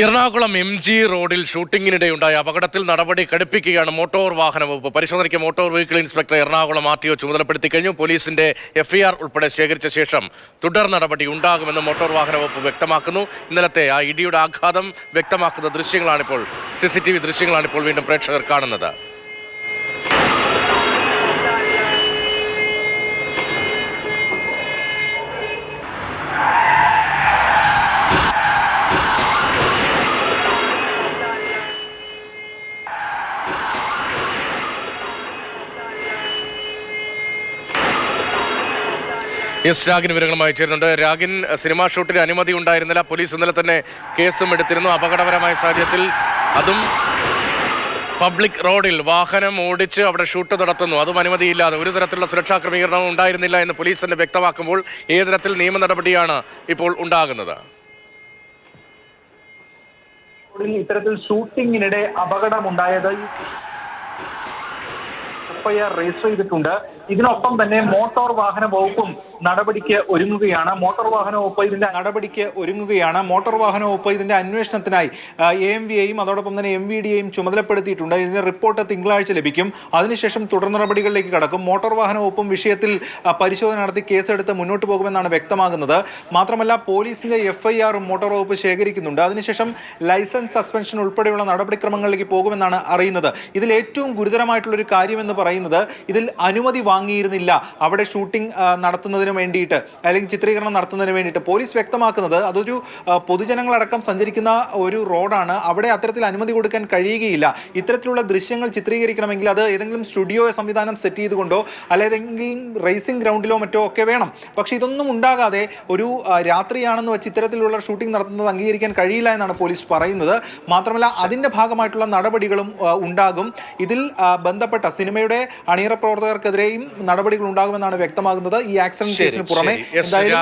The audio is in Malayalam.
എറണാകുളം MG റോഡിൽ ഷൂട്ടിങ്ങിനിടെയുണ്ടായ അപകടത്തിൽ നടപടി കടുപ്പിക്കുകയാണ് മോട്ടോർ വാഹന വകുപ്പ്. പരിശോധനയ്ക്ക് motor vehicle inspector Ernakulam RTO ചുമതലപ്പെടുത്തി കഴിഞ്ഞു. പോലീസിന്റെ FIR ഉൾപ്പെടെ ശേഖരിച്ച ശേഷം തുടർ നടപടി ഉണ്ടാകുമെന്ന് മോട്ടോർ വാഹന വകുപ്പ് വ്യക്തമാക്കുന്നു. ഇന്നലത്തെ ആ ഇടിയുടെ ആഘാതം വ്യക്തമാക്കുന്ന ദൃശ്യങ്ങളാണിപ്പോൾ, CCTV ദൃശ്യങ്ങളാണിപ്പോൾ വീണ്ടും പ്രേക്ഷകർ കാണുന്നത്. രാഗിൻ വിവരങ്ങളുമായി ചേരുന്നുണ്ട്. രാഗിൻ, സിനിമാ ഷൂട്ടിന് അനുമതി ഉണ്ടായിരുന്നില്ല. പോലീസ് ഇന്നലെ തന്നെ കേസും എടുത്തിരുന്നു. അപകടകരമായ സാഹചര്യത്തിൽ, അതും പബ്ലിക് റോഡിൽ വാഹനം ഓടിച്ച് അവിടെ ഷൂട്ട് നടത്തുന്നു, അതും അനുമതിയില്ലാതെ. ഒരു തരത്തിലുള്ള സുരക്ഷാ ക്രമീകരണവും ഉണ്ടായിരുന്നില്ല എന്ന് പോലീസ് തന്നെ വ്യക്തമാക്കുമ്പോൾ ഏത് തരത്തിൽ നിയമ നടപടിയാണ് ഇപ്പോൾ ഉണ്ടാകുന്നത്? ഇത്തരത്തിൽ ഷൂട്ടിങ്ങിനിടെ അപകടമുണ്ടായത് FIR രജിസ്റ്റർ ചെയ്തിട്ടുണ്ട്. ഇതിനൊപ്പം തന്നെ മോട്ടോർ വാഹന വകുപ്പും നടപടിക്ക് ഒരുങ്ങുകയാണ്. മോട്ടോർ വാഹന വകുപ്പ് ഇതിന്റെ അന്വേഷണത്തിനായി AMVയെയും അതോടൊപ്പം തന്നെ MVDയെയും ചുമതലപ്പെടുത്തിയിട്ടുണ്ട്. ഇതിന്റെ റിപ്പോർട്ട് തിങ്കളാഴ്ച ലഭിക്കും. അതിനുശേഷം തുടർ നടപടികളിലേക്ക് കടക്കും. മോട്ടോർ വാഹന വകുപ്പും വിഷയത്തിൽ പരിശോധന നടത്തി കേസെടുത്ത് മുന്നോട്ട് പോകുമെന്നാണ് വ്യക്തമാകുന്നത്. മാത്രമല്ല, പോലീസിന്റെ FIRും മോട്ടോർ വകുപ്പ് ശേഖരിക്കുന്നുണ്ട്. അതിനുശേഷം ലൈസൻസ് സസ്പെൻഷൻ ഉൾപ്പെടെയുള്ള നടപടിക്രമങ്ങളിലേക്ക് പോകുമെന്നാണ് അറിയുന്നത്. ഇതിൽ ഏറ്റവും ഗുരുതരമായിട്ടുള്ളൊരു കാര്യമെന്ന് പറയുന്നത്, ഇതിൽ അനുമതി വാങ്ങിയിരുന്നില്ല അവിടെ ഷൂട്ടിംഗ് നടത്തുന്നതിന് വേണ്ടിയിട്ട്, അല്ലെങ്കിൽ ചിത്രീകരണം നടത്തുന്നതിന് വേണ്ടിയിട്ട്. പോലീസ് വ്യക്തമാക്കുന്നത്, അതൊരു പൊതുജനങ്ങളടക്കം സഞ്ചരിക്കുന്ന ഒരു റോഡാണ്, അവിടെ അത്തരത്തിൽ അനുമതി കൊടുക്കാൻ കഴിയുകയില്ല. ഇത്തരത്തിലുള്ള ദൃശ്യങ്ങൾ ചിത്രീകരിക്കണമെങ്കിൽ അത് ഏതെങ്കിലും സ്റ്റുഡിയോ സംവിധാനം സെറ്റ് ചെയ്തുകൊണ്ടോ അല്ലെങ്കിൽ റേസിംഗ് ഗ്രൗണ്ടിലോ മറ്റോ ഒക്കെ വേണം. പക്ഷേ ഇതൊന്നും ഉണ്ടാകാതെ ഒരു രാത്രിയാണെന്ന് വെച്ച് ഇത്തരത്തിലുള്ള ഷൂട്ടിംഗ് നടത്തുന്നത് അംഗീകരിക്കാൻ കഴിയില്ല എന്നാണ് പോലീസ് പറയുന്നത്. മാത്രമല്ല, അതിൻ്റെ ഭാഗമായിട്ടുള്ള നടപടികളും ഉണ്ടാകും. ഇതിൽ ബന്ധപ്പെട്ട സിനിമയുടെ അണിയറ പ്രവർത്തകർക്കെതിരെയും നടപടികൾ ഉണ്ടാകുമെന്നാണ് വ്യക്തമാകുന്നത്. ഈ ആക്സിഡന്റ് കേസിന് പുറമെ എന്തായാലും